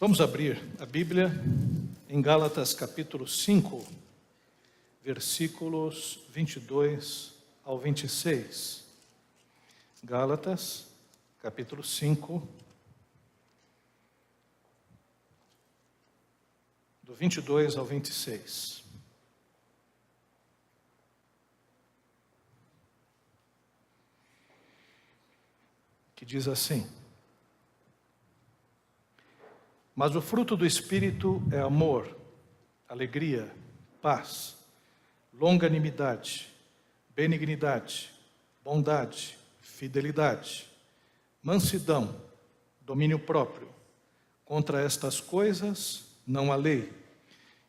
Vamos abrir a Bíblia em Gálatas capítulo 5, versículos 22 ao 26. Gálatas capítulo 5, do 22 ao 26. Que diz assim: Mas o fruto do Espírito é amor, alegria, paz, longanimidade, benignidade, bondade, fidelidade, mansidão, domínio próprio. Contra estas coisas não há lei.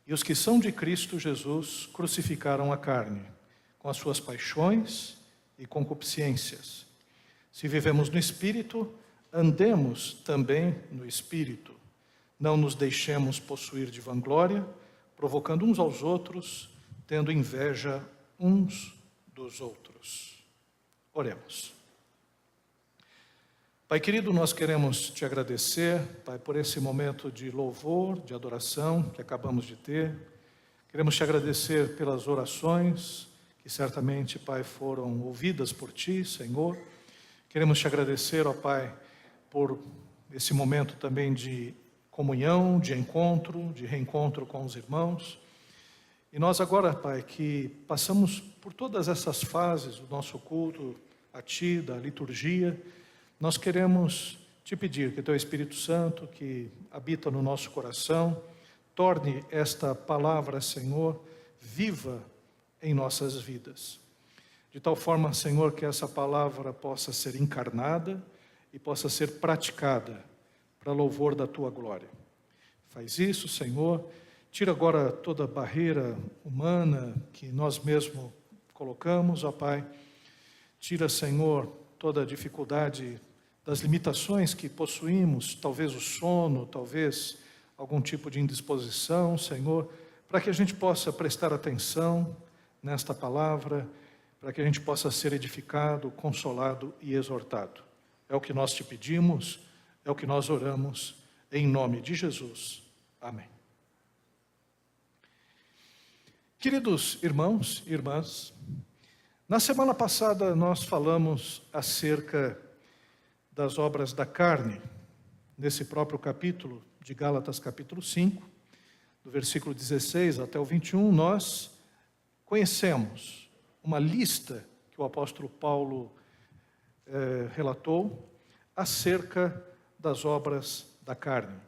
E os que são de Cristo Jesus crucificaram a carne, com as suas paixões e concupiscências. Se vivemos no Espírito, andemos também no Espírito. Não nos deixemos possuir de vanglória, provocando uns aos outros, tendo inveja uns dos outros. Oremos. Pai querido, nós queremos te agradecer, Pai, por esse momento de louvor, de adoração que acabamos de ter. Queremos te agradecer pelas orações que certamente, Pai, foram ouvidas por ti, Senhor. Queremos te agradecer, ó Pai, por esse momento também de comunhão, de encontro, de reencontro com os irmãos. E nós agora, Pai, que passamos por todas essas fases do nosso culto a Ti, da liturgia, nós queremos te pedir que Teu Espírito Santo, que habita no nosso coração, torne esta palavra, Senhor, viva em nossas vidas. De tal forma, Senhor, que essa palavra possa ser encarnada e possa ser praticada para louvor da Tua glória. Faz isso, Senhor. Tira agora toda barreira humana que nós mesmos colocamos, ó Pai. Tira, Senhor, toda a dificuldade das limitações que possuímos, talvez o sono, talvez algum tipo de indisposição, Senhor, para que a gente possa prestar atenção nesta palavra, para que a gente possa ser edificado, consolado e exortado. É o que nós te pedimos, é o que nós oramos, em nome de Jesus. Amém. Queridos irmãos e irmãs, na semana passada nós falamos acerca das obras da carne, nesse próprio capítulo de Gálatas capítulo 5, do versículo 16 até o 21, nós conhecemos uma lista que o apóstolo Paulo relatou acerca das obras da carne.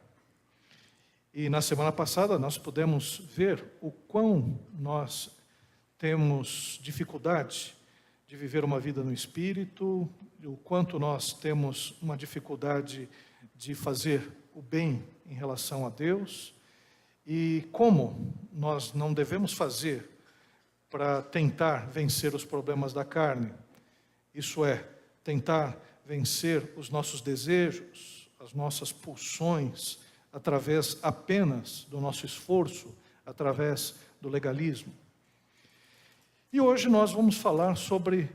E na semana passada nós pudemos ver o quão nós temos dificuldade de viver uma vida no Espírito, o quanto nós temos uma dificuldade de fazer o bem em relação a Deus, e como nós não devemos fazer para tentar vencer os problemas da carne, isso é, tentar vencer os nossos desejos, as nossas pulsões, através apenas do nosso esforço, através do legalismo. E hoje nós vamos falar sobre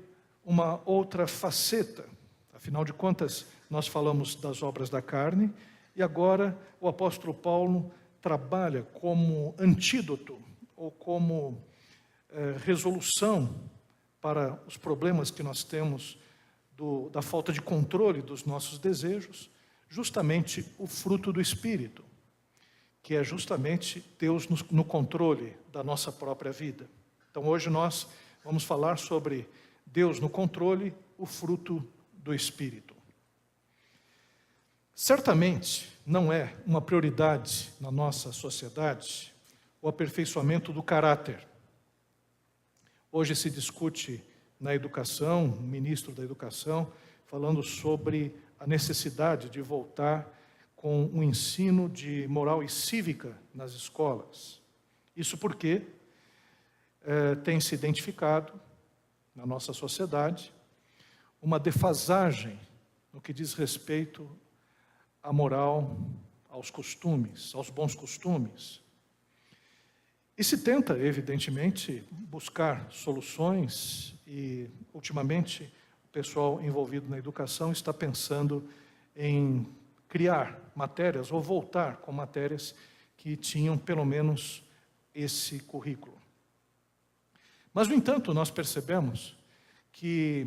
uma outra faceta. Afinal de contas, nós falamos das obras da carne, e agora o apóstolo Paulo trabalha como antídoto, ou como resolução para os problemas que nós temos da falta de controle dos nossos desejos, justamente o fruto do Espírito, que é justamente Deus no controle da nossa própria vida. Então hoje nós vamos falar sobre Deus no controle, o fruto do Espírito. Certamente não é uma prioridade na nossa sociedade o aperfeiçoamento do caráter. Hoje se discute na educação, o ministro da Educação, falando sobre a necessidade de voltar com um ensino de moral e cívica nas escolas. Isso porque tem se identificado na nossa sociedade uma defasagem no que diz respeito à moral, aos costumes, aos bons costumes. E se tenta, evidentemente, buscar soluções e, ultimamente, o pessoal envolvido na educação está pensando em criar matérias ou voltar com matérias que tinham pelo menos esse currículo. Mas, no entanto, nós percebemos que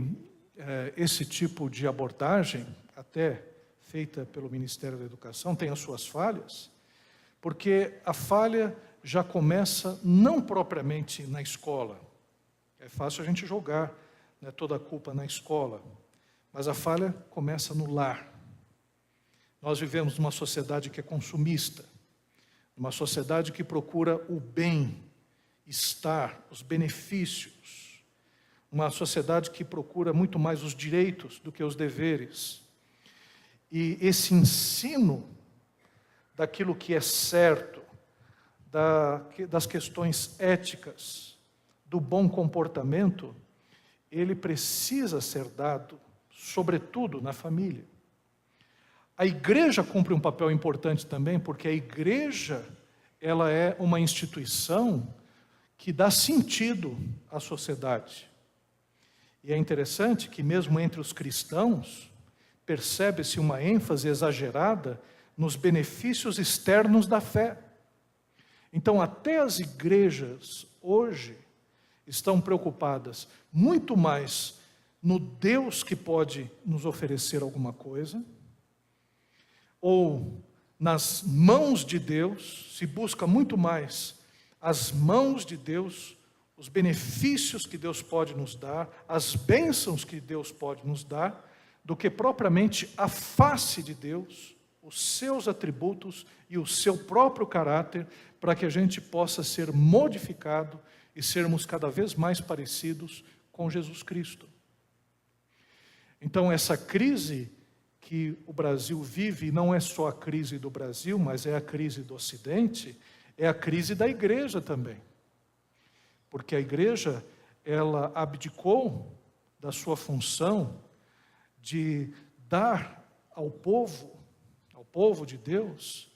esse tipo de abordagem, até feita pelo Ministério da Educação, tem as suas falhas, porque a falha já começa não propriamente na escola. É fácil a gente jogar, né, toda a culpa na escola, mas a falha começa no lar. Nós vivemos numa sociedade que é consumista, numa sociedade que procura o bem-estar, os benefícios, uma sociedade que procura muito mais os direitos do que os deveres. E esse ensino daquilo que é certo, das questões éticas, do bom comportamento, ele precisa ser dado, sobretudo na família. A igreja cumpre um papel importante também, porque a igreja, ela é uma instituição que dá sentido à sociedade. E é interessante que mesmo entre os cristãos, percebe-se uma ênfase exagerada nos benefícios externos da fé. Então, até as igrejas hoje estão preocupadas muito mais no Deus que pode nos oferecer alguma coisa, ou nas mãos de Deus, se busca muito mais as mãos de Deus, os benefícios que Deus pode nos dar, as bênçãos que Deus pode nos dar, do que propriamente a face de Deus, os seus atributos e o seu próprio caráter, para que a gente possa ser modificado e sermos cada vez mais parecidos com Jesus Cristo. Então, essa crise que o Brasil vive, não é só a crise do Brasil, mas é a crise do Ocidente, é a crise da igreja também. Porque a igreja, ela abdicou da sua função de dar ao povo de Deus,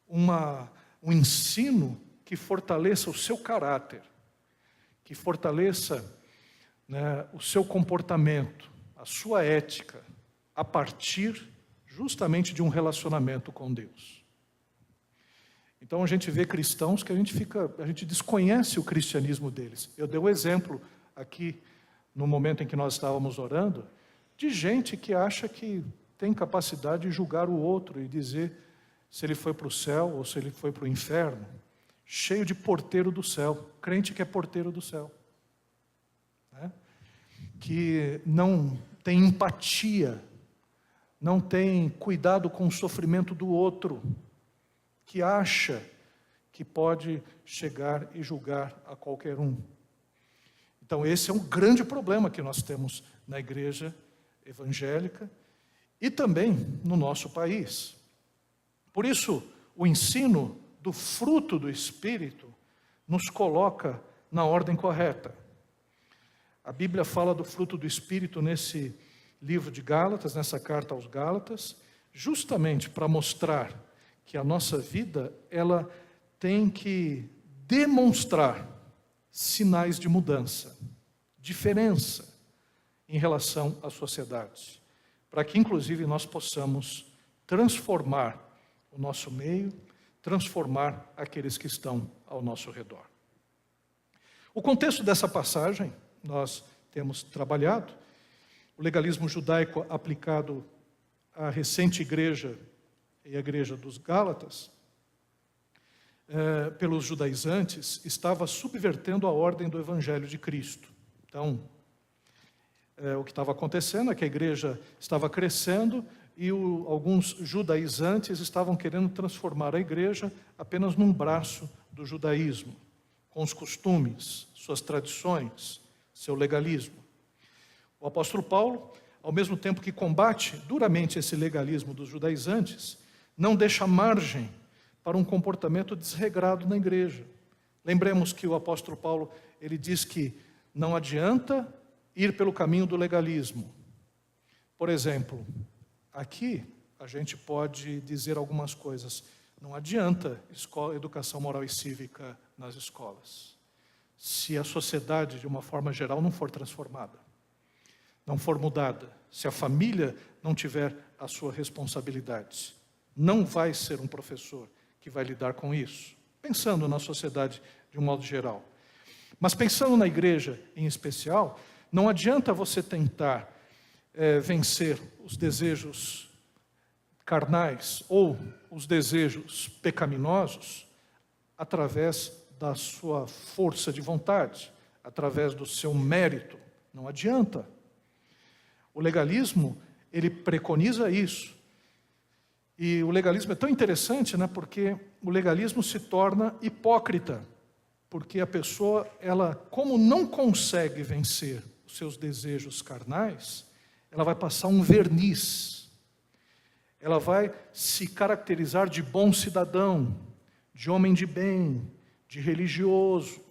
um ensino que fortaleça o seu caráter, que fortaleça, né, o seu comportamento, a sua ética, a partir justamente de um relacionamento com Deus. Então a gente vê cristãos que a gente desconhece o cristianismo deles. Eu dei o exemplo aqui, no momento em que nós estávamos orando, de gente que acha que tem capacidade de julgar o outro e dizer se ele foi para o céu ou se ele foi para o inferno, cheio de porteiro do céu, crente que é porteiro do céu, né? Que não tem empatia, não tem cuidado com o sofrimento do outro, que acha que pode chegar e julgar a qualquer um. Então esse é um grande problema que nós temos na igreja evangélica e também no nosso país. Por isso, o ensino do fruto do Espírito nos coloca na ordem correta. A Bíblia fala do fruto do Espírito nesse livro de Gálatas, nessa carta aos Gálatas, justamente para mostrar que a nossa vida, ela tem que demonstrar sinais de mudança, diferença em relação à sociedade, para que inclusive nós possamos transformar o nosso meio, transformar aqueles que estão ao nosso redor. O contexto dessa passagem, nós temos trabalhado, o legalismo judaico aplicado à recente igreja e à igreja dos Gálatas, pelos judaizantes, estava subvertendo a ordem do Evangelho de Cristo. Então, o que estava acontecendo é que a igreja estava crescendo e alguns judaizantes estavam querendo transformar a igreja apenas num braço do judaísmo, com os costumes, suas tradições, seu legalismo. O apóstolo Paulo, ao mesmo tempo que combate duramente esse legalismo dos judaizantes, não deixa margem para um comportamento desregrado na igreja. Lembremos que o apóstolo Paulo, ele diz que não adianta ir pelo caminho do legalismo. Por exemplo, aqui a gente pode dizer algumas coisas. Não adianta educação moral e cívica nas escolas, se a sociedade, de uma forma geral, não for transformada, não for mudada, se a família não tiver a sua responsabilidade. não vai ser um professor que vai lidar com isso. Pensando na sociedade de um modo geral. Mas pensando na igreja em especial, não adianta você tentar vencer os desejos carnais ou os desejos pecaminosos através da sua força de vontade, através do seu mérito. Não adianta. O legalismo, ele preconiza isso. E o legalismo é tão interessante, né, porque o legalismo se torna hipócrita, porque a pessoa, ela, como não consegue vencer os seus desejos carnais, ela vai passar um verniz. Ela vai se caracterizar de bom cidadão, de homem de bem, de religioso,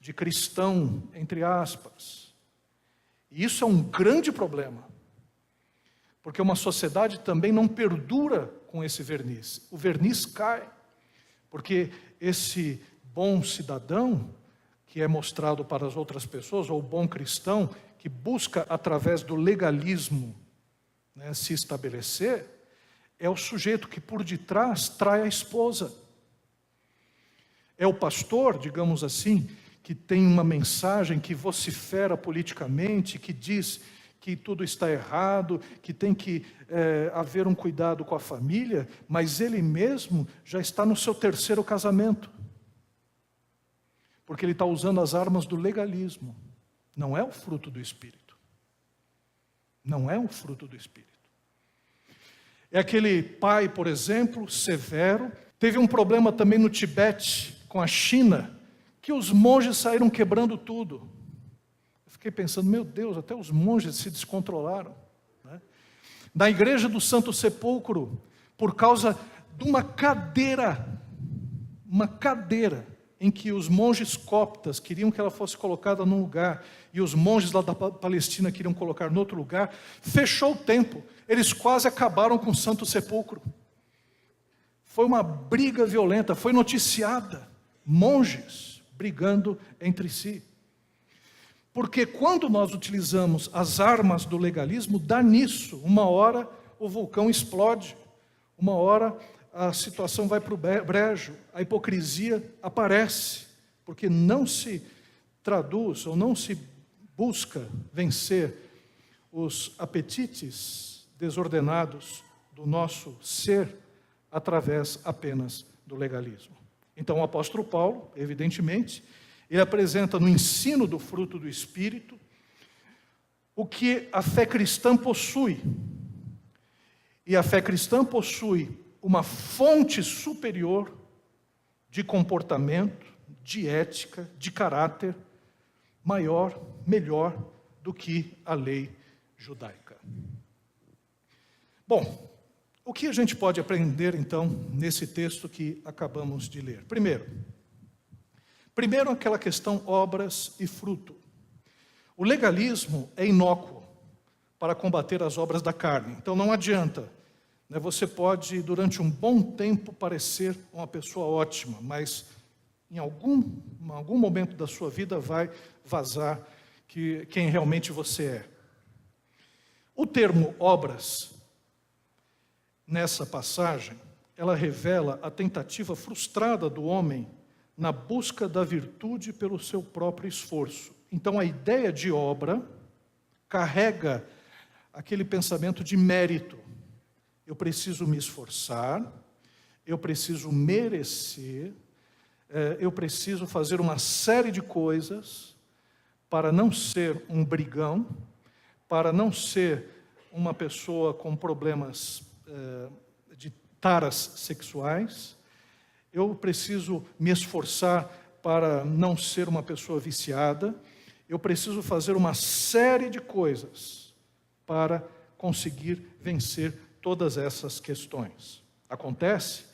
de cristão, entre aspas. E isso é um grande problema, porque uma sociedade também não perdura com esse verniz. O verniz cai, porque esse bom cidadão, que é mostrado para as outras pessoas, ou bom cristão, que busca através do legalismo, né, se estabelecer, é o sujeito que por detrás trai a esposa. É o pastor, digamos assim, que tem uma mensagem que vocifera politicamente, que diz que tudo está errado, que tem que haver um cuidado com a família, mas ele mesmo já está no seu terceiro casamento. Porque ele está usando as armas do legalismo. Não é o fruto do Espírito. Não é o fruto do Espírito. É aquele pai, por exemplo, severo. Teve um problema também no Tibete, com a China, que os monges saíram quebrando tudo. Eu fiquei pensando, meu Deus, até os monges se descontrolaram. Né? Na igreja do Santo Sepulcro, por causa de uma cadeira em que os monges coptas queriam que ela fosse colocada num lugar, e os monges lá da Palestina queriam colocar em outro lugar, fechou o templo. Eles quase acabaram com o Santo Sepulcro. Foi uma briga violenta, foi noticiada. Monges brigando entre si. Porque quando nós utilizamos as armas do legalismo, dá nisso. Uma hora o vulcão explode, uma hora a situação vai para o brejo, a hipocrisia aparece, porque não se traduz ou não se busca vencer os apetites desordenados do nosso ser através apenas do legalismo. Então o apóstolo Paulo, evidentemente, ele apresenta no ensino do fruto do Espírito o que a fé cristã possui. E a fé cristã possui uma fonte superior de comportamento, de ética, de caráter, maior, melhor do que a lei judaica. Bom, o que a gente pode aprender, então, nesse texto que acabamos de ler? Primeiro aquela questão obras e fruto. O legalismo é inócuo para combater as obras da carne. Então não adianta, né? Você pode, durante um bom tempo, parecer uma pessoa ótima, mas em algum momento da sua vida vai vazar quem realmente você é. O termo obras, nessa passagem, ela revela a tentativa frustrada do homem na busca da virtude pelo seu próprio esforço. Então a ideia de obra carrega aquele pensamento de mérito. Eu preciso me esforçar, eu preciso merecer, eu preciso fazer uma série de coisas para não ser um brigão, para não ser uma pessoa com problemas de taras sexuais. Eu preciso me esforçar para não ser uma pessoa viciada. Eu preciso fazer uma série de coisas para conseguir vencer todas essas questões. Acontece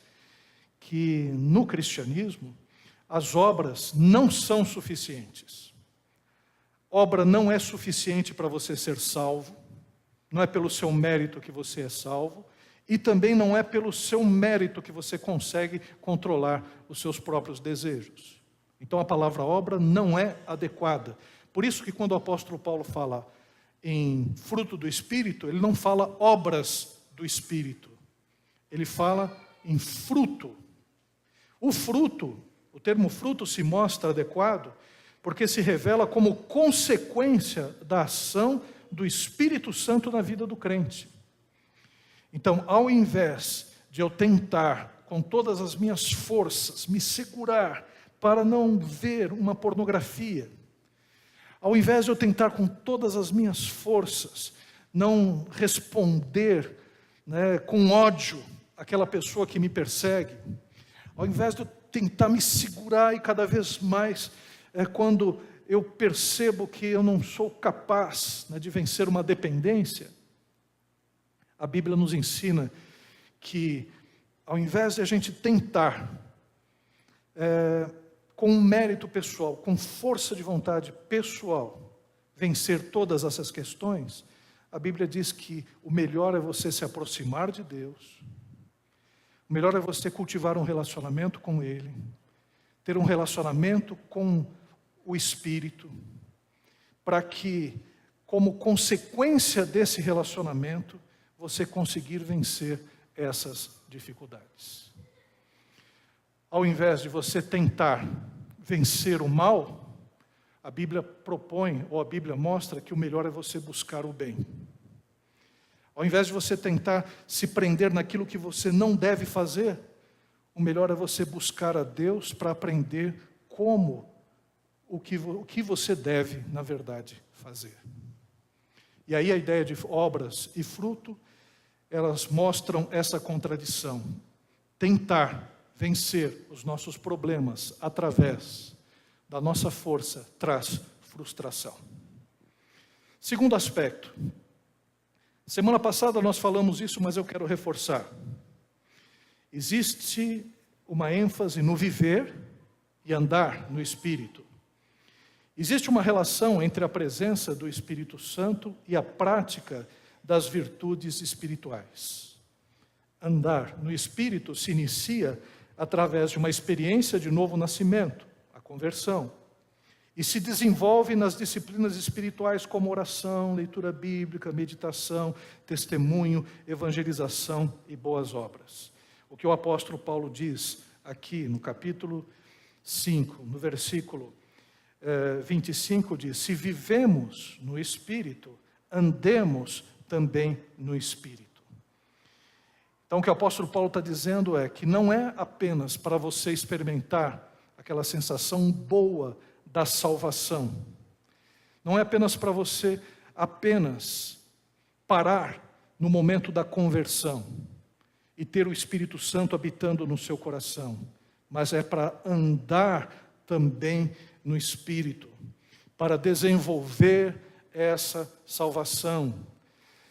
que no cristianismo as obras não são suficientes. Obra não é suficiente para você ser salvo, não é pelo seu mérito que você é salvo, e também não é pelo seu mérito que você consegue controlar os seus próprios desejos. Então a palavra obra não é adequada. Por isso que quando o apóstolo Paulo fala em fruto do Espírito, ele não fala obras do Espírito. ele fala em fruto. O fruto, o termo fruto se mostra adequado porque se revela como consequência da ação do Espírito Santo na vida do crente. Então, ao invés de eu tentar com todas as minhas forças me segurar para não ver uma pornografia, ao invés de eu tentar com todas as minhas forças não responder, com ódio àquela pessoa que me persegue, ao invés de eu tentar me segurar e cada vez mais, quando eu percebo que eu não sou capaz de vencer uma dependência, a Bíblia nos ensina que ao invés de a gente tentar, com um mérito pessoal, com força de vontade pessoal, vencer todas essas questões, a Bíblia diz que o melhor é você se aproximar de Deus, o melhor é você cultivar um relacionamento com Ele, ter um relacionamento com o Espírito, para que, como consequência desse relacionamento, você conseguir vencer essas dificuldades. Ao invés de você tentar vencer o mal, a Bíblia propõe, ou a Bíblia mostra que o melhor é você buscar o bem. Ao invés de você tentar se prender naquilo que você não deve fazer, o melhor é você buscar a Deus para aprender o que você deve, na verdade, fazer. E aí a ideia de obras e fruto, elas mostram essa contradição. Tentar vencer os nossos problemas através da nossa força traz frustração. Segundo aspecto. Semana passada nós falamos isso, mas eu quero reforçar. Existe uma ênfase no viver e andar no Espírito. Existe uma relação entre a presença do Espírito Santo e a prática das virtudes espirituais. Andar no Espírito se inicia através de uma experiência de novo nascimento, a conversão, e se desenvolve nas disciplinas espirituais como oração, leitura bíblica, meditação, testemunho, evangelização e boas obras. O que o apóstolo Paulo diz aqui no capítulo 5, no versículo 25, diz: se vivemos no Espírito, andemos também no Espírito. Então o que o apóstolo Paulo está dizendo é que não é apenas para você experimentar aquela sensação boa da salvação, não é apenas para você parar no momento da conversão e ter o Espírito Santo habitando no seu coração, mas é para andar também no Espírito, para desenvolver essa salvação.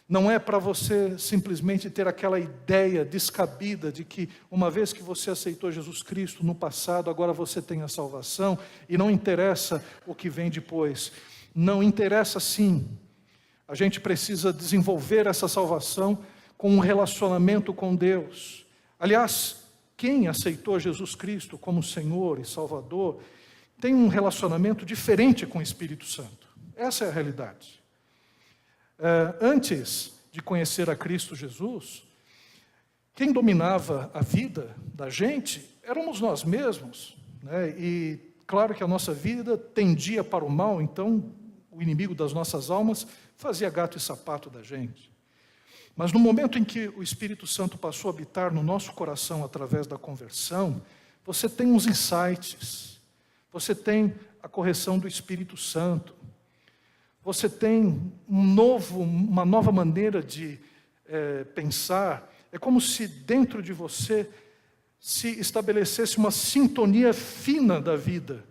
Não é para você simplesmente ter aquela ideia descabida de que uma vez que você aceitou Jesus Cristo no passado, agora você tem a salvação e não interessa o que vem depois. Não interessa sim. A gente precisa desenvolver essa salvação com um relacionamento com Deus. Aliás, quem aceitou Jesus Cristo como Senhor e Salvador tem um relacionamento diferente com o Espírito Santo. Essa é a realidade. Antes de conhecer a Cristo Jesus, quem dominava a vida da gente éramos nós mesmos, E claro que a nossa vida tendia para o mal, então o inimigo das nossas almas fazia gato e sapato da gente. Mas no momento em que o Espírito Santo passou a habitar no nosso coração através da conversão, você tem uns insights, você tem a correção do Espírito Santo, você tem uma nova maneira de pensar. É como se dentro de você se estabelecesse uma sintonia fina da vida.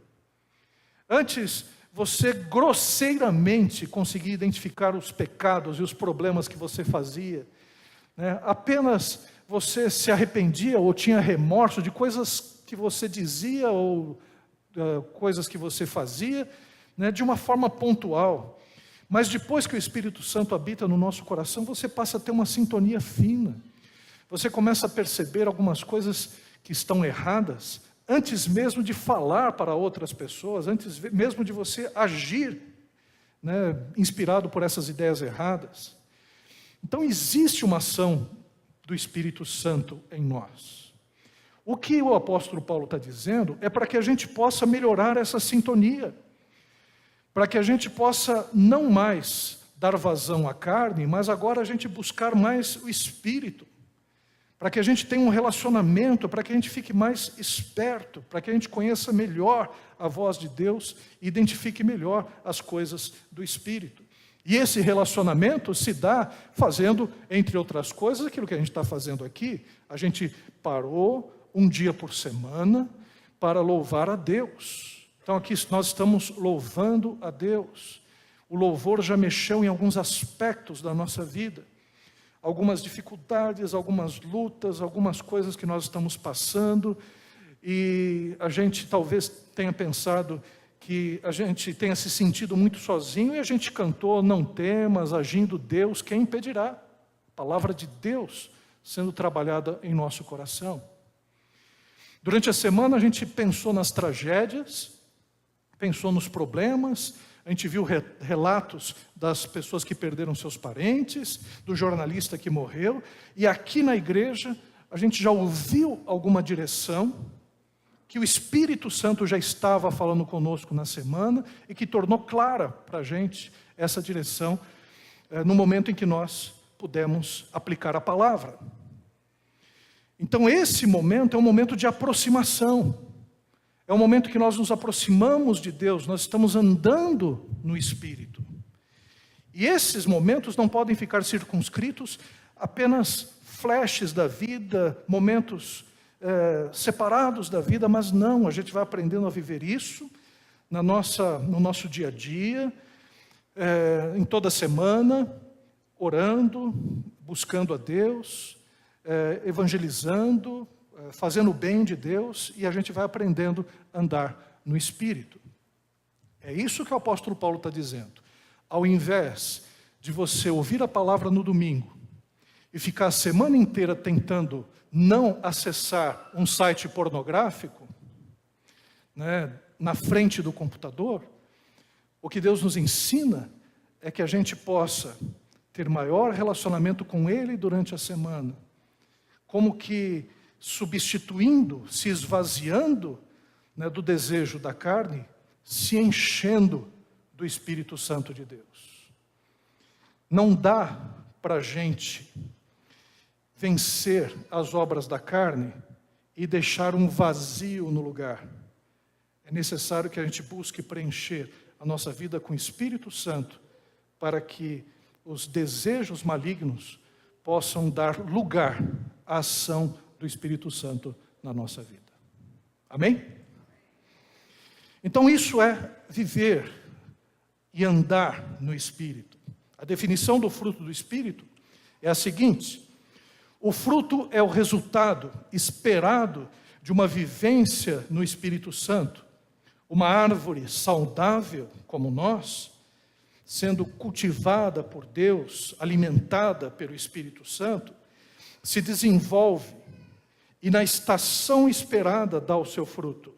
Antes, você grosseiramente conseguia identificar os pecados e os problemas que você fazia, Apenas você se arrependia ou tinha remorso de coisas que você dizia ou coisas que você fazia, de uma forma pontual. Mas depois que o Espírito Santo habita no nosso coração, você passa a ter uma sintonia fina. Você começa a perceber algumas coisas que estão erradas, antes mesmo de falar para outras pessoas, antes mesmo de você agir, inspirado por essas ideias erradas. Então existe uma ação do Espírito Santo em nós. O que o apóstolo Paulo está dizendo é para que a gente possa melhorar essa sintonia, para que a gente possa não mais dar vazão à carne, mas agora a gente buscar mais o Espírito, para que a gente tenha um relacionamento, para que a gente fique mais esperto, para que a gente conheça melhor a voz de Deus e identifique melhor as coisas do Espírito. E esse relacionamento se dá fazendo, entre outras coisas, aquilo que a gente está fazendo aqui. A gente parou um dia por semana para louvar a Deus. Então aqui nós estamos louvando a Deus. O louvor já mexeu em alguns aspectos da nossa vida. Algumas dificuldades, algumas lutas, algumas coisas que nós estamos passando. E a gente talvez tenha pensado que a gente tenha se sentido muito sozinho, e a gente cantou, não temas, agindo Deus, quem impedirá? A palavra de Deus sendo trabalhada em nosso coração. Durante a semana a gente pensou nas tragédias, pensou nos problemas, a gente viu relatos das pessoas que perderam seus parentes, do jornalista que morreu, e aqui na igreja a gente já ouviu alguma direção, que o Espírito Santo já estava falando conosco na semana e que tornou clara para a gente essa direção no momento em que nós pudemos aplicar a palavra. Então esse momento é um momento de aproximação, é um momento que nós nos aproximamos de Deus, nós estamos andando no Espírito. E esses momentos não podem ficar circunscritos apenas flashes da vida, momentos separados da vida, mas não, a gente vai aprendendo a viver isso no nosso dia a dia, em toda semana, orando, buscando a Deus, evangelizando, fazendo o bem de Deus, e a gente vai aprendendo a andar no Espírito. É isso que o apóstolo Paulo está dizendo. Ao invés de você ouvir a palavra no domingo e ficar a semana inteira tentando não acessar um site pornográfico, né, na frente do computador, o que Deus nos ensina é que a gente possa ter maior relacionamento com Ele durante a semana, como que substituindo, se esvaziando, né, do desejo da carne, se enchendo do Espírito Santo de Deus. Não dá para a gente vencer as obras da carne e deixar um vazio no lugar. É necessário que a gente busque preencher a nossa vida com o Espírito Santo, para que os desejos malignos possam dar lugar à ação do Espírito Santo na nossa vida. Amém? Então isso é viver e andar no Espírito. A definição do fruto do Espírito é a seguinte: o fruto é o resultado esperado de uma vivência no Espírito Santo. Uma árvore saudável como nós, sendo cultivada por Deus, alimentada pelo Espírito Santo, se desenvolve e na estação esperada dá o seu fruto.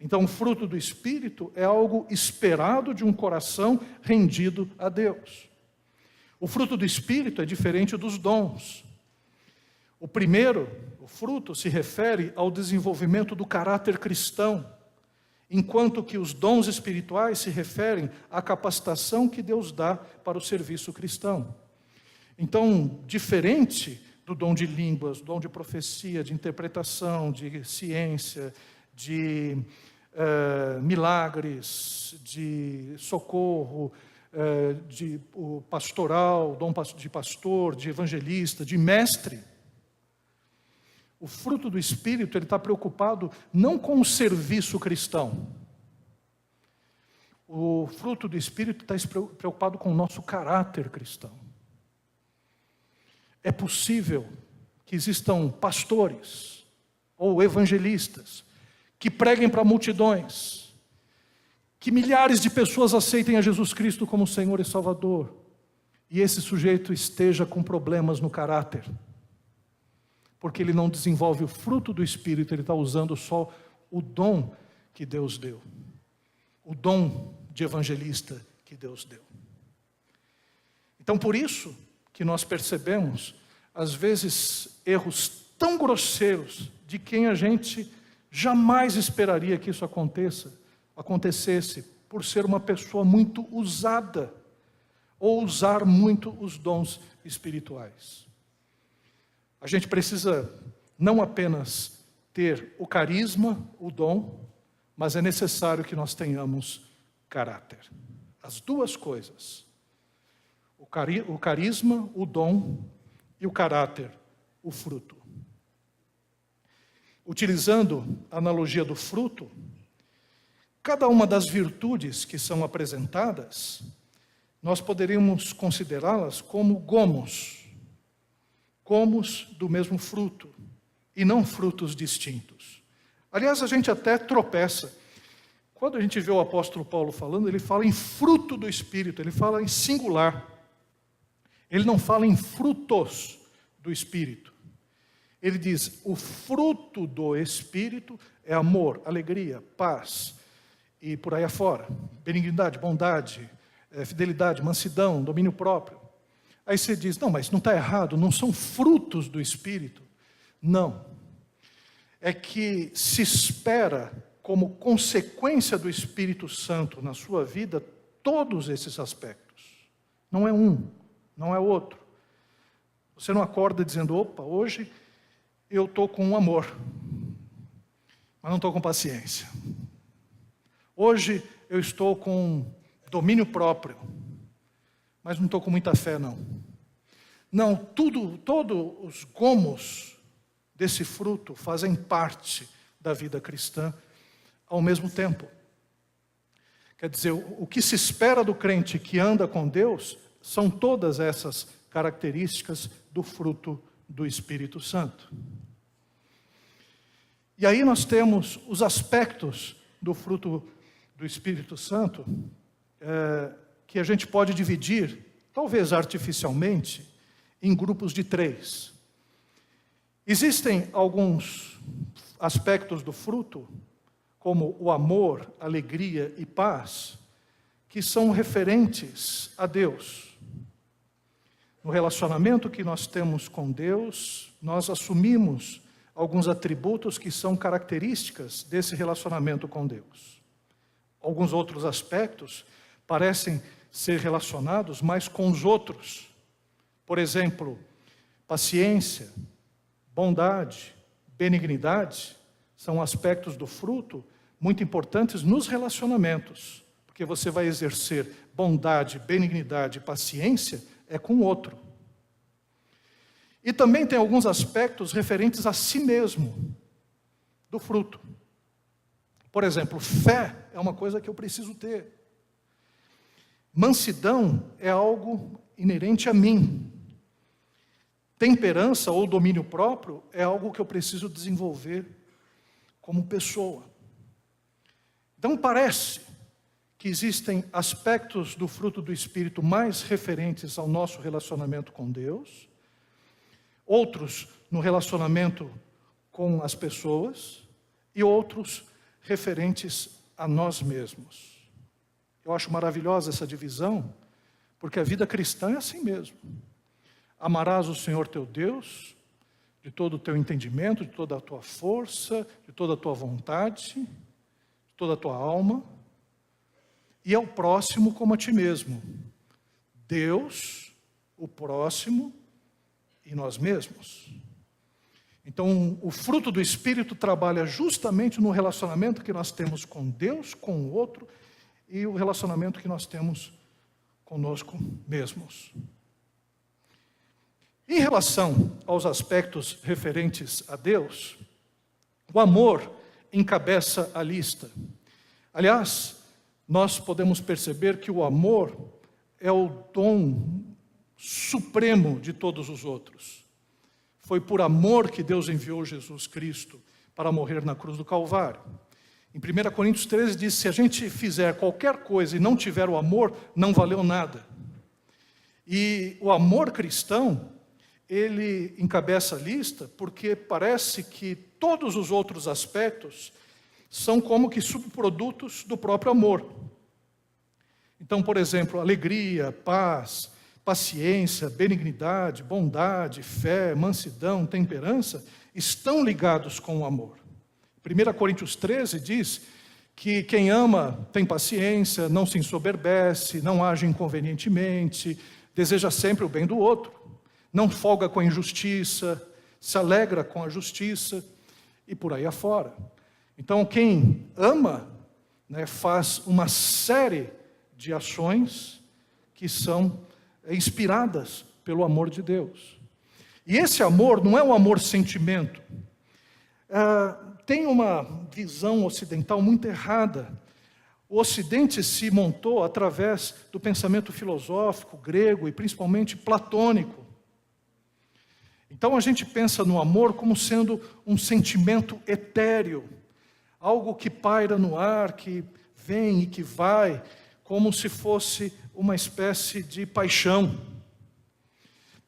Então o fruto do Espírito é algo esperado de um coração rendido a Deus. O fruto do Espírito é diferente dos dons. O primeiro, o fruto, se refere ao desenvolvimento do caráter cristão, enquanto que os dons espirituais se referem à capacitação que Deus dá para o serviço cristão. Então, diferente do dom de línguas, do dom de profecia, de interpretação, de ciência, de milagres, de socorro, de pastoral, dom de pastor, de evangelista, de mestre, o fruto do Espírito, ele está preocupado não com o serviço cristão. O fruto do Espírito está preocupado com o nosso caráter cristão. É possível que existam pastores ou evangelistas que preguem para multidões, que milhares de pessoas aceitem a Jesus Cristo como Senhor e Salvador, e esse sujeito esteja com problemas no caráter, porque ele não desenvolve o fruto do Espírito, ele está usando só o dom que Deus deu, o dom de evangelista que Deus deu. Então, por isso que nós percebemos às vezes, erros tão grosseiros de quem a gente jamais esperaria que isso acontecesse, por ser uma pessoa muito usada, ou usar muito os dons espirituais. A gente precisa não apenas ter o carisma, o dom, mas é necessário que nós tenhamos caráter. As duas coisas. O carisma, o dom, e o caráter, o fruto. Utilizando a analogia do fruto, cada uma das virtudes que são apresentadas, nós poderíamos considerá-las como gomos do mesmo fruto, e não frutos distintos. Aliás, a gente até tropeça. Quando a gente vê o apóstolo Paulo falando, ele fala em fruto do Espírito, ele fala em singular. Ele não fala em frutos do Espírito. Ele diz, o fruto do Espírito é amor, alegria, paz, e por aí afora. Benignidade, bondade, fidelidade, mansidão, domínio próprio. Aí você diz, não, mas não está errado, não são frutos do Espírito. Não. É que se espera, como consequência do Espírito Santo na sua vida, todos esses aspectos. Não é um, não é outro. Você não acorda dizendo, opa, hoje eu estou com amor, mas não estou com paciência. Hoje eu estou com domínio próprio, mas não estou com muita fé, não. Não, todos os gomos desse fruto fazem parte da vida cristã ao mesmo tempo. Quer dizer, o que se espera do crente que anda com Deus são todas essas características do fruto do Espírito Santo. E aí nós temos os aspectos do fruto do Espírito Santo, que a gente pode dividir, talvez artificialmente, em grupos de 3. Existem alguns aspectos do fruto, como o amor, alegria e paz, que são referentes a Deus. No relacionamento que nós temos com Deus, nós assumimos alguns atributos que são características desse relacionamento com Deus. Alguns outros aspectos parecem ser relacionados mais com os outros. Por exemplo, paciência, bondade, benignidade, são aspectos do fruto muito importantes nos relacionamentos, porque você vai exercer bondade, benignidade e paciência com o outro. E também tem alguns aspectos referentes a si mesmo, do fruto. Por exemplo, fé é uma coisa que eu preciso ter. Mansidão é algo inerente a mim. Temperança ou domínio próprio é algo que eu preciso desenvolver como pessoa. Então parece que existem aspectos do fruto do Espírito mais referentes ao nosso relacionamento com Deus, outros no relacionamento com as pessoas e outros referentes a nós mesmos. Eu acho maravilhosa essa divisão, porque a vida cristã é assim mesmo. Amarás o Senhor teu Deus de todo o teu entendimento, de toda a tua força, de toda a tua vontade, de toda a tua alma, e ao próximo como a ti mesmo. Deus, o próximo e nós mesmos. Então, o fruto do Espírito trabalha justamente no relacionamento que nós temos com Deus, com o outro, e o relacionamento que nós temos conosco mesmos. Em relação aos aspectos referentes a Deus, o amor encabeça a lista. Aliás, nós podemos perceber que o amor é o dom supremo de todos os outros. Foi por amor que Deus enviou Jesus Cristo para morrer na cruz do Calvário. Em 1 Coríntios 13 diz, se a gente fizer qualquer coisa e não tiver o amor, não valeu nada. E o amor cristão, ele encabeça a lista porque parece que todos os outros aspectos são como que subprodutos do próprio amor. Então, por exemplo, alegria, paz, paciência, benignidade, bondade, fé, mansidão, temperança, estão ligados com o amor. 1 Coríntios 13 diz que quem ama tem paciência, não se ensoberbece, não age inconvenientemente, deseja sempre o bem do outro, não folga com a injustiça, se alegra com a justiça e por aí afora. Então quem ama, faz uma série de ações que são inspiradas pelo amor de Deus. E esse amor não é um amor sentimento. Tem uma visão ocidental muito errada. O Ocidente se montou através do pensamento filosófico grego e principalmente platônico. Então a gente pensa no amor como sendo um sentimento etéreo, algo que paira no ar, que vem e que vai, como se fosse uma espécie de paixão.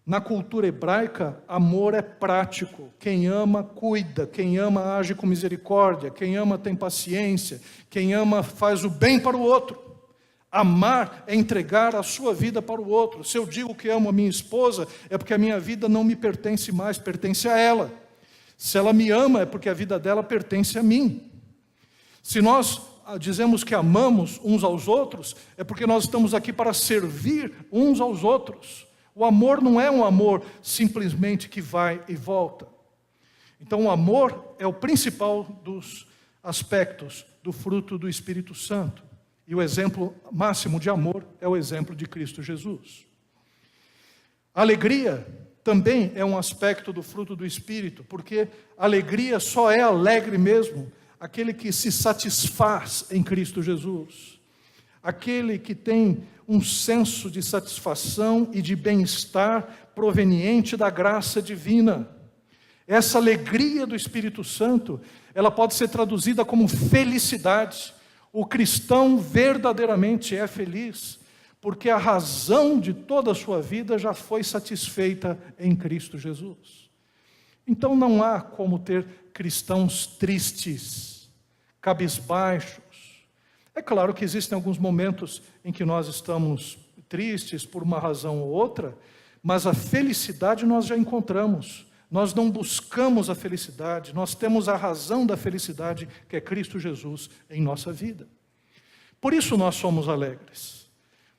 Na cultura hebraica, amor é prático. Quem ama, cuida. Quem ama, age com misericórdia. Quem ama, tem paciência. Quem ama, faz o bem para o outro. Amar é entregar a sua vida para o outro. Se eu digo que amo a minha esposa, é porque a minha vida não me pertence mais, pertence a ela. Se ela me ama, é porque a vida dela pertence a mim. Se nós dizemos que amamos uns aos outros, é porque nós estamos aqui para servir uns aos outros. O amor não é um amor simplesmente que vai e volta. Então o amor é o principal dos aspectos do fruto do Espírito Santo. E o exemplo máximo de amor é o exemplo de Cristo Jesus. A alegria também é um aspecto do fruto do Espírito, porque a alegria só é alegre mesmo aquele que se satisfaz em Cristo Jesus. Aquele que tem um senso de satisfação e de bem-estar proveniente da graça divina. Essa alegria do Espírito Santo, ela pode ser traduzida como felicidade. O cristão verdadeiramente é feliz, porque a razão de toda a sua vida já foi satisfeita em Cristo Jesus. Então não há como ter cristãos tristes, cabisbaixos. É claro que existem alguns momentos em que nós estamos tristes por uma razão ou outra, mas a felicidade nós já encontramos. Nós não buscamos a felicidade, nós temos a razão da felicidade, que é Cristo Jesus em nossa vida. Por isso nós somos alegres.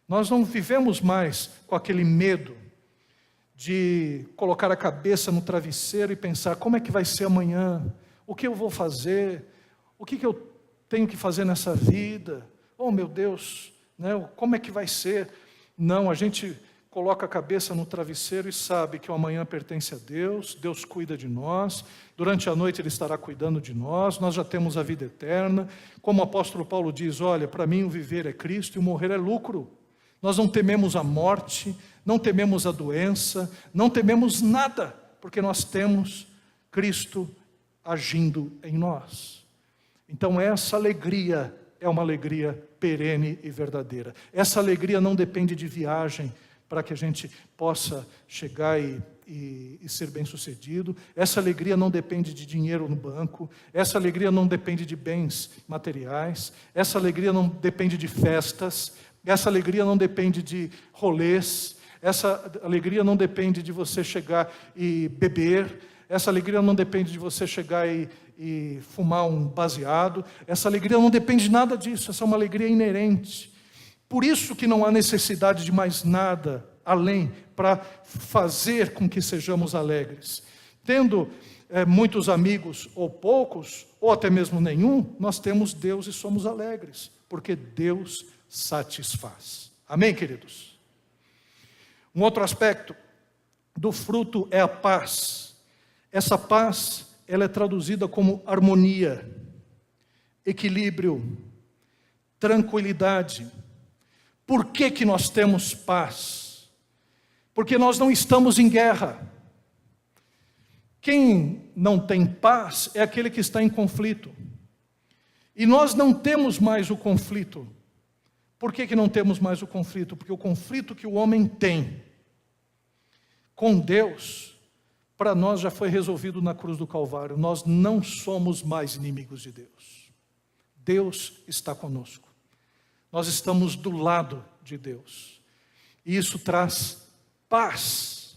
Nós não vivemos mais com aquele medo de colocar a cabeça no travesseiro e pensar: como é que vai ser amanhã? O que eu vou fazer? O que eu tenho que fazer nessa vida? Oh meu Deus, como é que vai ser? Não, a gente coloca a cabeça no travesseiro e sabe que o amanhã pertence a Deus, Deus cuida de nós, durante a noite Ele estará cuidando de nós, nós já temos a vida eterna. Como o apóstolo Paulo diz: olha, para mim o viver é Cristo e o morrer é lucro. Nós não tememos a morte, não tememos a doença, não tememos nada, porque nós temos Cristo agindo em nós. Então essa alegria é uma alegria perene e verdadeira. Essa alegria não depende de viagem para que a gente possa chegar e ser bem-sucedido. Essa alegria não depende de dinheiro no banco. Essa alegria não depende de bens materiais. Essa alegria não depende de festas. Essa alegria não depende de rolês. Essa alegria não depende de você chegar e beber. Essa alegria não depende de você chegar e fumar um baseado. Essa alegria não depende de nada disso. Essa é uma alegria inerente. Por isso que não há necessidade de mais nada além para fazer com que sejamos alegres. Tendo muitos amigos ou poucos, ou até mesmo nenhum, nós temos Deus e somos alegres, porque Deus satisfaz. Amém, queridos? Um outro aspecto do fruto é a paz. Essa paz, ela é traduzida como harmonia, equilíbrio, tranquilidade. Por que que nós temos paz? Porque nós não estamos em guerra. Quem não tem paz é aquele que está em conflito. E nós não temos mais o conflito. Por que que não temos mais o conflito? Porque o conflito que o homem tem com Deus, para nós já foi resolvido na cruz do Calvário. Nós não somos mais inimigos de Deus. Deus está conosco. Nós estamos do lado de Deus. E isso traz paz.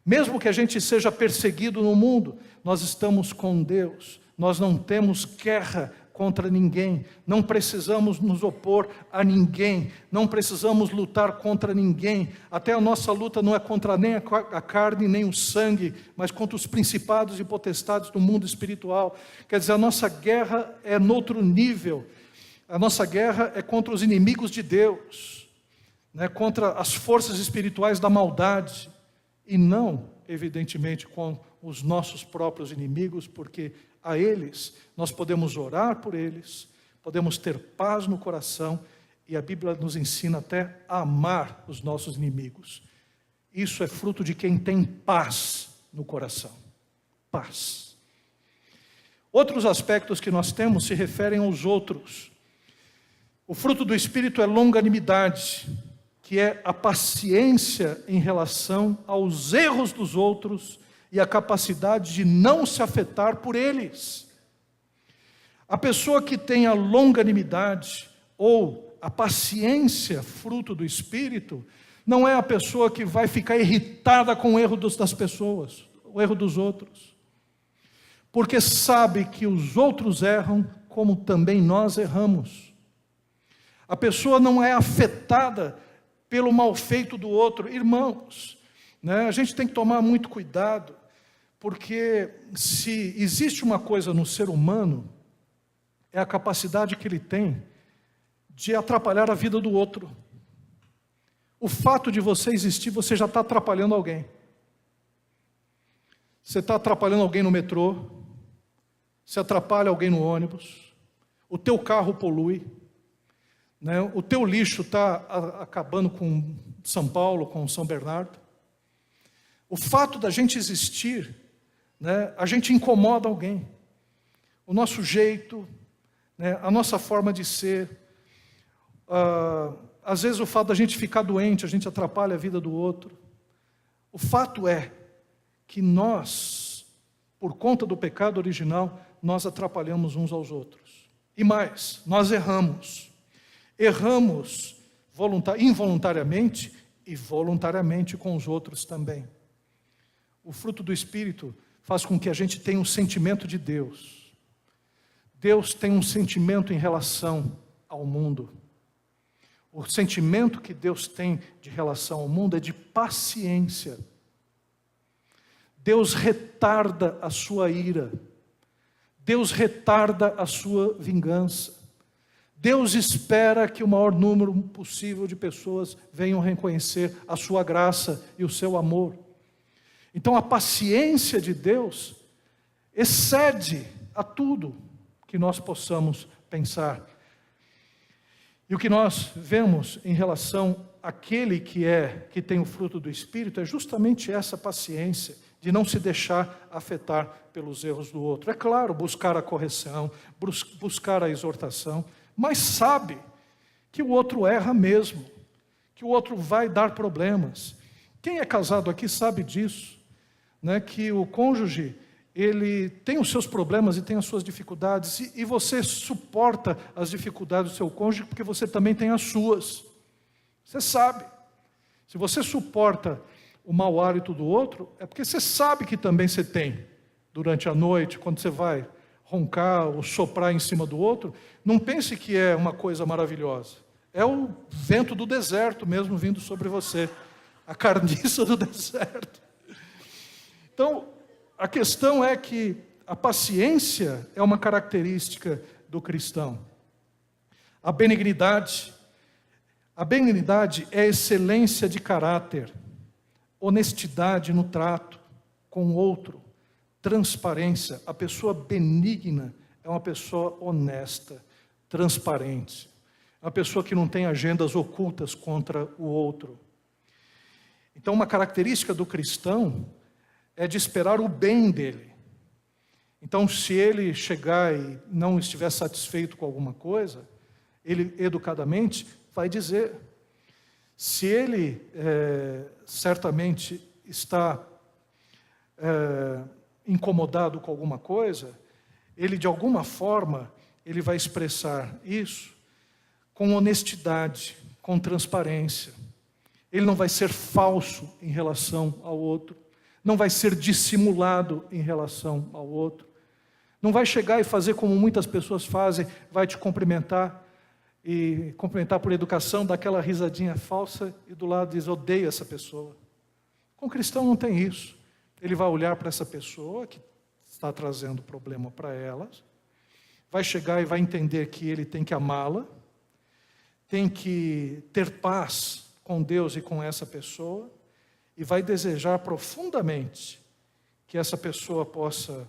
Mesmo que a gente seja perseguido no mundo, nós estamos com Deus. Nós não temos guerra contra ninguém, não precisamos nos opor a ninguém, não precisamos lutar contra ninguém. Até a nossa luta não é contra nem a carne, nem o sangue, mas contra os principados e potestades do mundo espiritual. Quer dizer, a nossa guerra é noutro nível. A nossa guerra é contra os inimigos de Deus, né? Contra as forças espirituais da maldade, e não, evidentemente, com os nossos próprios inimigos, porque a eles nós podemos orar por eles, podemos ter paz no coração, e a Bíblia nos ensina até a amar os nossos inimigos. Isso é fruto de quem tem paz no coração. Paz. Outros aspectos que nós temos se referem aos outros. O fruto do Espírito é longanimidade, que é a paciência em relação aos erros dos outros e a capacidade de não se afetar por eles. A pessoa que tem a longanimidade ou a paciência, fruto do Espírito, não é a pessoa que vai ficar irritada com o erro das pessoas, o erro dos outros, porque sabe que os outros erram como também nós erramos. A pessoa não é afetada pelo mal feito do outro. Irmãos, né, a gente tem que tomar muito cuidado, porque se existe uma coisa no ser humano, é a capacidade que ele tem de atrapalhar a vida do outro. O fato de você existir, você já está atrapalhando alguém. Você está atrapalhando alguém no metrô, você atrapalha alguém no ônibus, o teu carro polui, né? O teu lixo está acabando com São Paulo, com São Bernardo. O fato da gente existir, né, a gente incomoda alguém. O nosso jeito, né, a nossa forma de ser. Às vezes o fato da gente ficar doente, a gente atrapalha a vida do outro. O fato é que nós, por conta do pecado original, nós atrapalhamos uns aos outros. E mais, nós erramos. Erramos involuntariamente e voluntariamente com os outros também. O fruto do Espírito faz com que a gente tenha um sentimento de Deus. Deus tem um sentimento em relação ao mundo. O sentimento que Deus tem de relação ao mundo é de paciência. Deus retarda a sua ira. Deus retarda a sua vingança. Deus espera que o maior número possível de pessoas venham reconhecer a sua graça e o seu amor. Então a paciência de Deus excede a tudo que nós possamos pensar. E o que nós vemos em relação àquele que tem o fruto do Espírito é justamente essa paciência, de não se deixar afetar pelos erros do outro. É claro, buscar a correção, buscar a exortação, mas sabe que o outro erra mesmo, que o outro vai dar problemas. Quem é casado aqui sabe disso, né? Que o cônjuge, ele tem os seus problemas e tem as suas dificuldades, e você suporta as dificuldades do seu cônjuge porque você também tem as suas. Você sabe. Se você suporta o mau hálito do outro, é porque você sabe que também você tem. Durante a noite, quando você vai roncar ou soprar em cima do outro, não pense que é uma coisa maravilhosa. É o vento do deserto mesmo vindo sobre você. A carniça do deserto. Então, a questão é que a paciência é uma característica do cristão. A benignidade é excelência de caráter, honestidade no trato com o outro, transparência. A pessoa benigna é uma pessoa honesta, transparente. É uma pessoa que não tem agendas ocultas contra o outro. Então, uma característica do cristão é de esperar o bem dele. Então, se ele chegar e não estiver satisfeito com alguma coisa, ele educadamente vai dizer. Se ele certamente está incomodado com alguma coisa, ele de alguma forma, ele vai expressar isso com honestidade, com transparência. ele não vai ser falso em relação ao outro, não vai ser dissimulado em relação ao outro, não vai chegar e fazer como muitas pessoas fazem, vai te cumprimentar, e cumprimentar por educação, dar aquela risadinha falsa, e do lado diz, odeio essa pessoa. Com o cristão não tem isso. Ele vai olhar para essa pessoa que está trazendo problema para elas, vai chegar e vai entender que ele tem que amá-la, tem que ter paz com Deus e com essa pessoa, e vai desejar profundamente que essa pessoa possa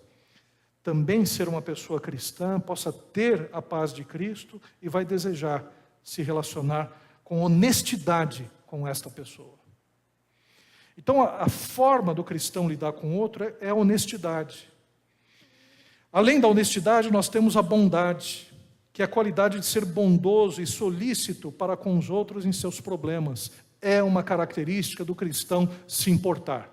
também ser uma pessoa cristã, possa ter a paz de Cristo, e vai desejar se relacionar com honestidade com esta pessoa. Então, a forma do cristão lidar com o outro é a honestidade. Além da honestidade, nós temos a bondade, que é a qualidade de ser bondoso e solícito para com os outros em seus problemas. É uma característica do cristão se importar.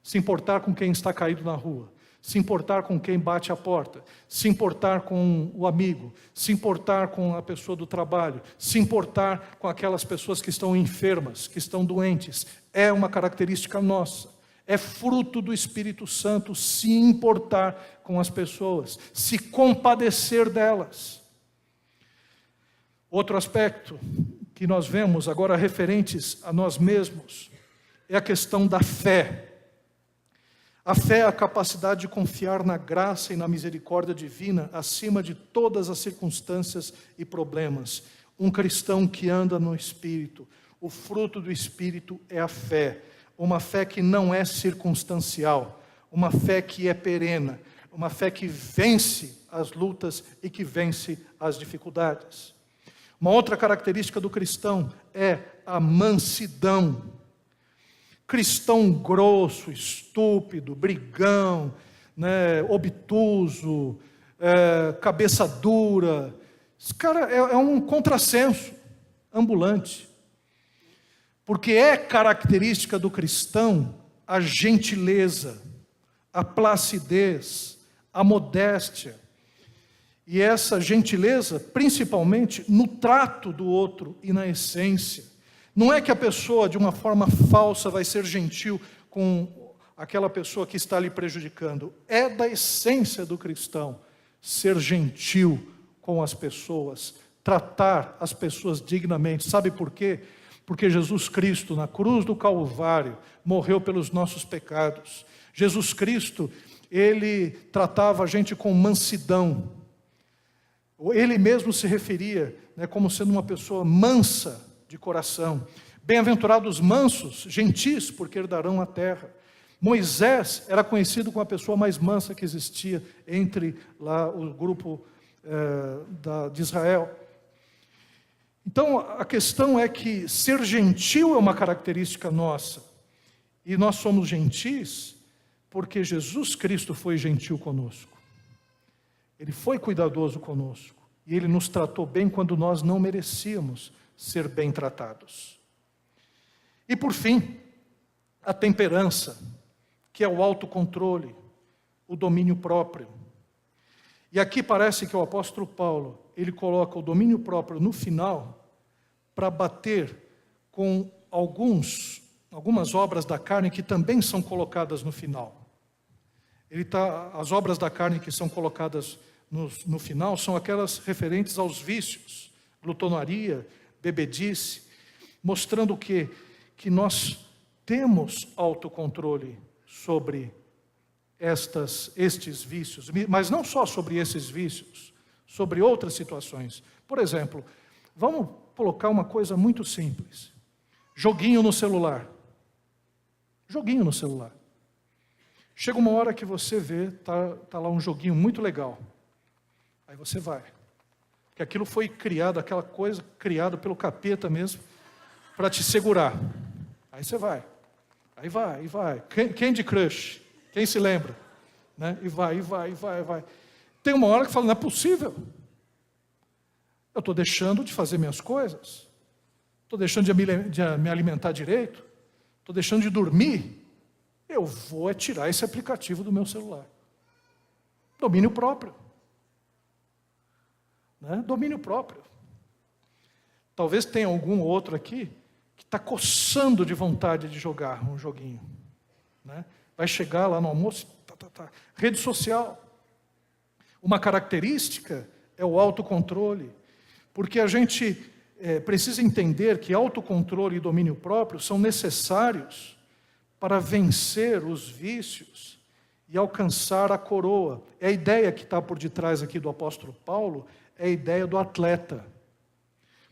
Se importar com quem está caído na rua, se importar com quem bate a porta, se importar com o amigo, se importar com a pessoa do trabalho, se importar com aquelas pessoas que estão enfermas, que estão doentes. É uma característica nossa. É fruto do Espírito Santo se importar com as pessoas, se compadecer delas. Outro aspecto que nós vemos agora referentes a nós mesmos é a questão da fé. A fé é a capacidade de confiar na graça e na misericórdia divina acima de todas as circunstâncias e problemas. Um cristão que anda no Espírito, o fruto do Espírito é a fé. Uma fé que não é circunstancial, uma fé que é perene, uma fé que vence as lutas e que vence as dificuldades. Uma outra característica do cristão é a mansidão. Cristão grosso, estúpido, brigão, obtuso, cabeça dura. Esse cara é um contrassenso ambulante. Porque é característica do cristão a gentileza, a placidez, a modéstia. E essa gentileza, principalmente no trato do outro e na essência. Não é que a pessoa, de uma forma falsa, vai ser gentil com aquela pessoa que está lhe prejudicando. É da essência do cristão ser gentil com as pessoas, tratar as pessoas dignamente. Sabe por quê? Porque Jesus Cristo, na cruz do Calvário, morreu pelos nossos pecados. Jesus Cristo, ele tratava a gente com mansidão. Ele mesmo se referia como sendo uma pessoa mansa de coração. Bem-aventurados mansos, gentis, porque herdarão a terra. Moisés era conhecido como a pessoa mais mansa que existia entre lá o grupo de Israel. Então, a questão é que ser gentil é uma característica nossa. E nós somos gentis porque Jesus Cristo foi gentil conosco. Ele foi cuidadoso conosco. E Ele nos tratou bem quando nós não merecíamos ser bem tratados. E por fim, a temperança, que é o autocontrole, o domínio próprio. E aqui parece que o apóstolo Paulo, ele coloca o domínio próprio no final para bater com algumas obras da carne que também são colocadas no final. As obras da carne que são colocadas no final são aquelas referentes aos vícios, glutonaria, bebedice, mostrando que nós temos autocontrole sobre estes vícios, mas não só sobre esses vícios, sobre outras situações. Por exemplo, vamos colocar uma coisa muito simples: joguinho no celular. Joguinho no celular. Chega uma hora que você vê, tá lá um joguinho muito legal. Aí você vai. Porque aquilo foi criado, aquela coisa criada pelo capeta mesmo, para te segurar. Aí você vai. Aí vai, e vai. Candy Crush. Quem se lembra? E vai. Tem uma hora que fala, não é possível. Eu estou deixando de fazer minhas coisas. Estou deixando de me alimentar direito. Estou deixando de dormir. Eu vou tirar esse aplicativo do meu celular. Domínio próprio. Domínio próprio. Talvez tenha algum outro aqui que está coçando de vontade de jogar um joguinho, né? Vai chegar lá no almoço, Rede social. Uma característica é o autocontrole, porque a gente precisa entender que autocontrole e domínio próprio são necessários para vencer os vícios e alcançar a coroa. É a ideia que está por detrás aqui do apóstolo Paulo, é a ideia do atleta.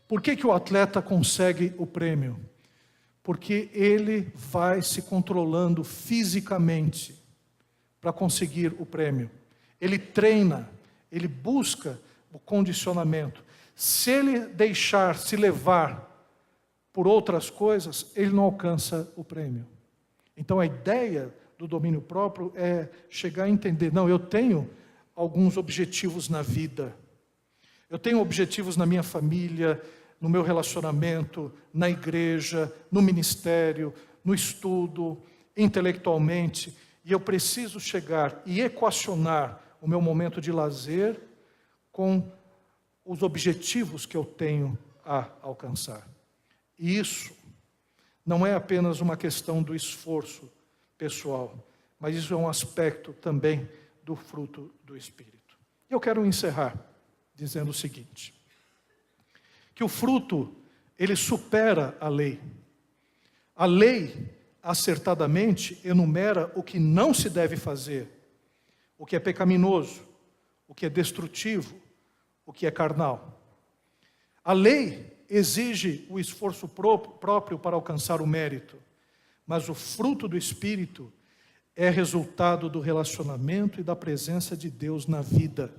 Por que o atleta consegue o prêmio? Porque ele vai se controlando fisicamente para conseguir o prêmio. Ele treina, ele busca o condicionamento. Se ele deixar se levar por outras coisas, ele não alcança o prêmio. Então a ideia do domínio próprio é chegar a entender, não, eu tenho alguns objetivos na vida. Eu tenho objetivos na minha família, no meu relacionamento, na igreja, no ministério, no estudo, intelectualmente, e eu preciso chegar e equacionar o meu momento de lazer com os objetivos que eu tenho a alcançar. E isso não é apenas uma questão do esforço pessoal, mas isso é um aspecto também do fruto do Espírito. E eu quero encerrar dizendo o seguinte, que o fruto, ele supera a lei. A lei, acertadamente, enumera o que não se deve fazer, o que é pecaminoso, o que é destrutivo, o que é carnal. A lei exige o esforço próprio para alcançar o mérito, mas o fruto do Espírito é resultado do relacionamento e da presença de Deus na vida.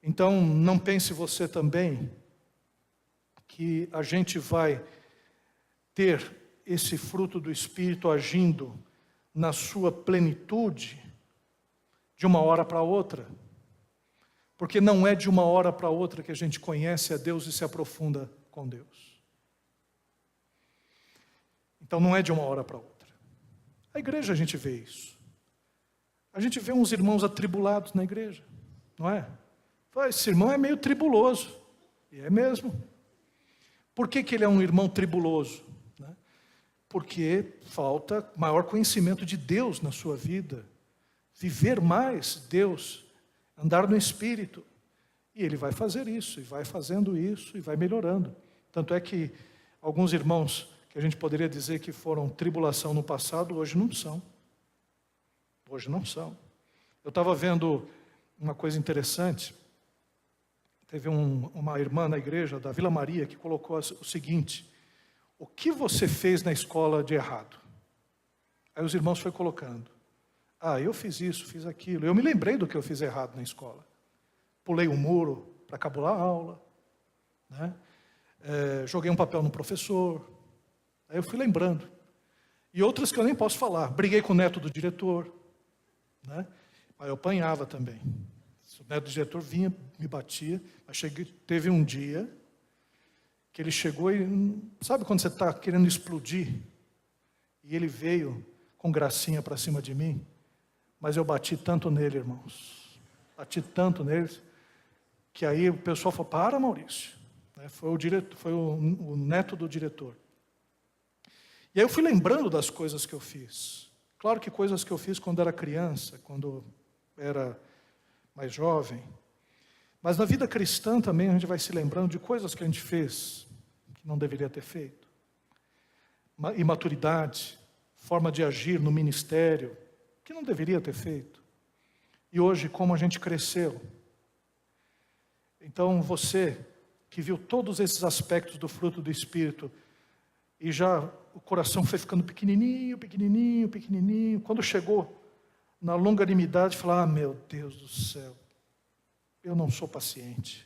Então, não pense você também que a gente vai ter esse fruto do Espírito agindo na sua plenitude de uma hora para outra. Porque não é de uma hora para outra que a gente conhece a Deus e se aprofunda com Deus. Então não é de uma hora para outra. A igreja a gente vê isso. A gente vê uns irmãos atribulados na igreja, não é? Esse irmão é meio tribuloso. E é mesmo. Por que ele é um irmão tribuloso? Porque falta maior conhecimento de Deus na sua vida. Viver mais Deus, andar no Espírito. E ele vai fazer isso, e vai fazendo isso, e vai melhorando. Tanto é que alguns irmãos que a gente poderia dizer que foram tribulação no passado, hoje não são. Hoje não são. Eu estava vendo uma coisa interessante. Teve uma irmã na igreja da Vila Maria que colocou o seguinte: o que você fez na escola de errado? Aí os irmãos foram colocando. Eu fiz isso, fiz aquilo. Eu me lembrei do que eu fiz errado na escola. Pulei um muro para cabular a aula, né? Joguei um papel no professor. Aí eu fui lembrando. E outras que eu nem posso falar. Briguei com o neto do diretor, né? Mas eu apanhava também. O neto do diretor vinha, me batia. Mas teve um dia que ele chegou e... Sabe quando você está querendo explodir? E ele veio com gracinha para cima de mim. Mas eu bati tanto nele, irmãos. Bati tanto neles, que aí o pessoal falou, para, Maurício. Foi o neto do diretor. E aí eu fui lembrando das coisas que eu fiz. Claro que coisas que eu fiz quando era criança, quando era mais jovem. Mas na vida cristã também a gente vai se lembrando de coisas que a gente fez, que não deveria ter feito. Imaturidade, forma de agir no ministério, que não deveria ter feito. E hoje, como a gente cresceu. Então, você que viu todos esses aspectos do fruto do Espírito, e já o coração foi ficando pequenininho, pequenininho, pequenininho. Quando chegou na longanimidade, falou, meu Deus do céu, eu não sou paciente.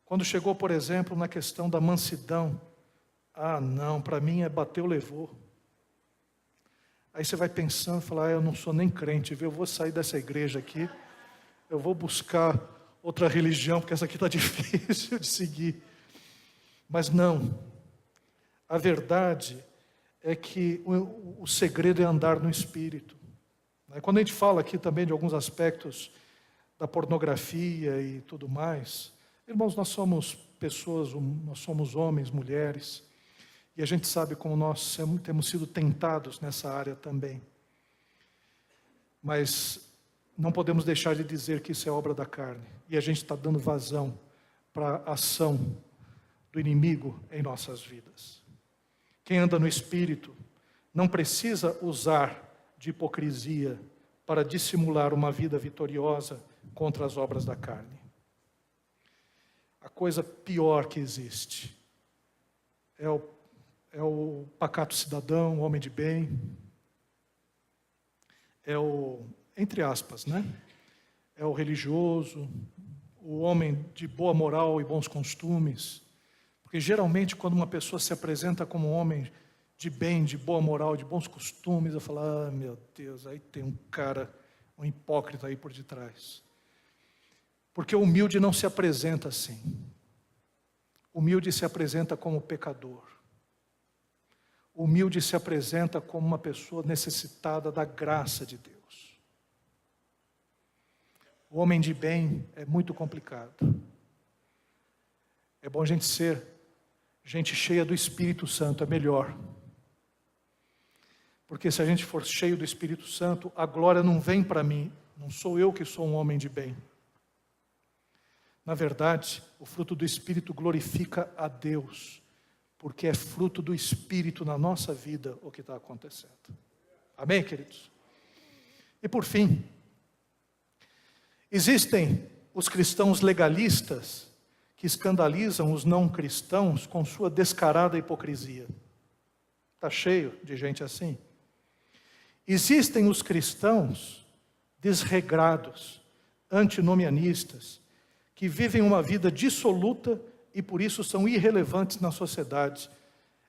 Quando chegou, por exemplo, na questão da mansidão, não, para mim é bateu, levou. Aí você vai pensando, falar, eu não sou nem crente, viu? Eu vou sair dessa igreja aqui, eu vou buscar outra religião, porque essa aqui está difícil de seguir. Mas não, a verdade é que o segredo é andar no Espírito. Quando a gente fala aqui também de alguns aspectos da pornografia e tudo mais, irmãos, nós somos pessoas, nós somos homens, mulheres, e a gente sabe como nós temos sido tentados nessa área também. Mas não podemos deixar de dizer que isso é obra da carne, e a gente está dando vazão para a ação do inimigo em nossas vidas. Quem anda no Espírito não precisa usar de hipocrisia para dissimular uma vida vitoriosa contra as obras da carne. A coisa pior que existe é o pacato cidadão, o homem de bem, é o, entre aspas, né? É o religioso, o homem de boa moral e bons costumes. Porque geralmente quando uma pessoa se apresenta como um homem de bem, de boa moral, de bons costumes, eu falo, ah, meu Deus, aí tem um cara, um hipócrita aí por detrás. Porque o humilde não se apresenta assim. O humilde se apresenta como pecador. O humilde se apresenta como uma pessoa necessitada da graça de Deus. O homem de bem é muito complicado. É bom a gente ser gente cheia do Espírito Santo, é melhor. Porque se a gente for cheio do Espírito Santo, a glória não vem para mim, não sou eu que sou um homem de bem. Na verdade, o fruto do Espírito glorifica a Deus, porque é fruto do Espírito na nossa vida o que está acontecendo. Amém, queridos? E por fim, existem os cristãos legalistas que escandalizam os não cristãos com sua descarada hipocrisia. Está cheio de gente assim. Existem os cristãos desregrados, antinomianistas, que vivem uma vida dissoluta e por isso são irrelevantes na sociedade.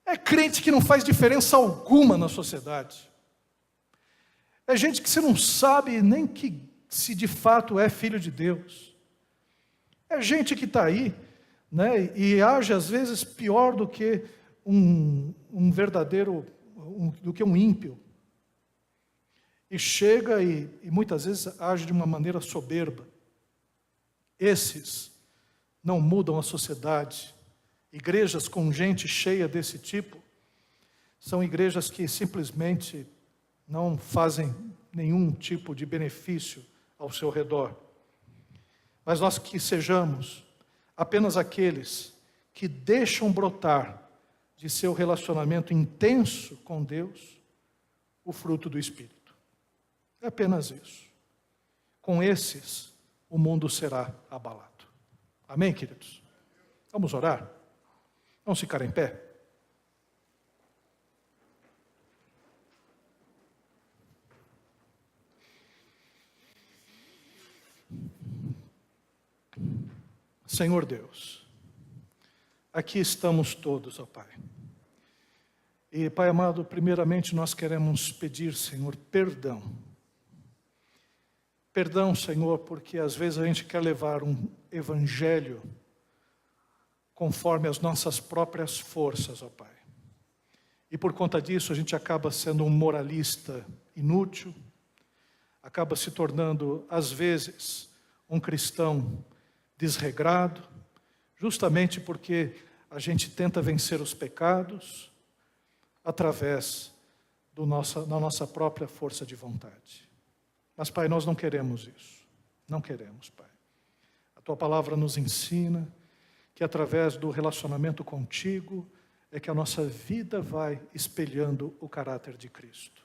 É crente que não faz diferença alguma na sociedade. É gente que você não sabe nem que se de fato é filho de Deus. É gente que está aí, né, e age às vezes pior do que um verdadeiro, do que um ímpio. E chega e muitas vezes age de uma maneira soberba. Esses não mudam a sociedade. Igrejas com gente cheia desse tipo são igrejas que simplesmente não fazem nenhum tipo de benefício ao seu redor. Mas nós que sejamos apenas aqueles que deixam brotar de seu relacionamento intenso com Deus o fruto do Espírito. É apenas isso. Com esses, o mundo será abalado. Amém, queridos? Vamos orar? Vamos ficar em pé? Senhor Deus, aqui estamos todos, ó Pai. E, Pai amado, primeiramente nós queremos pedir, Senhor, perdão. Perdão, Senhor, porque às vezes a gente quer levar um evangelho conforme as nossas próprias forças, ó Pai. E por conta disso a gente acaba sendo um moralista inútil, acaba se tornando, às vezes, um cristão desregrado, justamente porque a gente tenta vencer os pecados através da nossa própria força de vontade. Mas, Pai, nós não queremos isso. Não queremos, Pai. A Tua palavra nos ensina que através do relacionamento contigo é que a nossa vida vai espelhando o caráter de Cristo.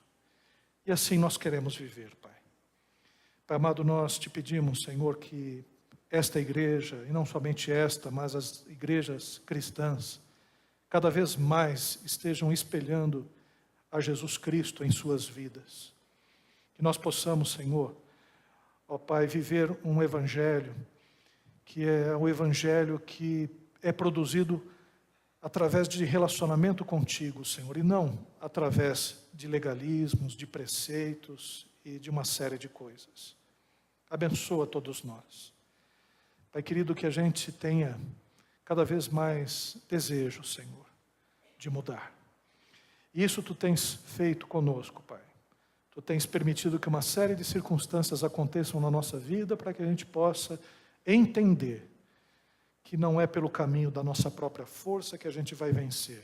E assim nós queremos viver, Pai. Pai amado, nós te pedimos, Senhor, que esta igreja, e não somente esta, mas as igrejas cristãs, cada vez mais estejam espelhando a Jesus Cristo em suas vidas. Que nós possamos, Senhor, ó Pai, viver um evangelho, que é um evangelho que é produzido através de relacionamento contigo, Senhor, e não através de legalismos, de preceitos e de uma série de coisas. Abençoa todos nós. Pai querido, que a gente tenha cada vez mais desejo, Senhor, de mudar. E isso Tu tens feito conosco, Pai. Tu tens permitido que uma série de circunstâncias aconteçam na nossa vida para que a gente possa entender que não é pelo caminho da nossa própria força que a gente vai vencer,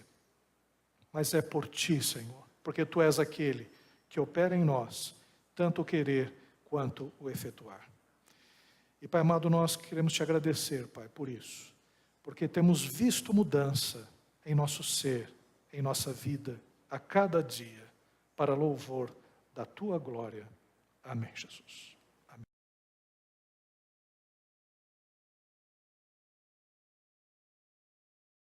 mas é por Ti, Senhor, porque Tu és aquele que opera em nós, tanto o querer quanto o efetuar. E, Pai amado, nós queremos Te agradecer, Pai, por isso, porque temos visto mudança em nosso ser, em nossa vida, a cada dia, para louvor da Tua glória. Amém, Jesus.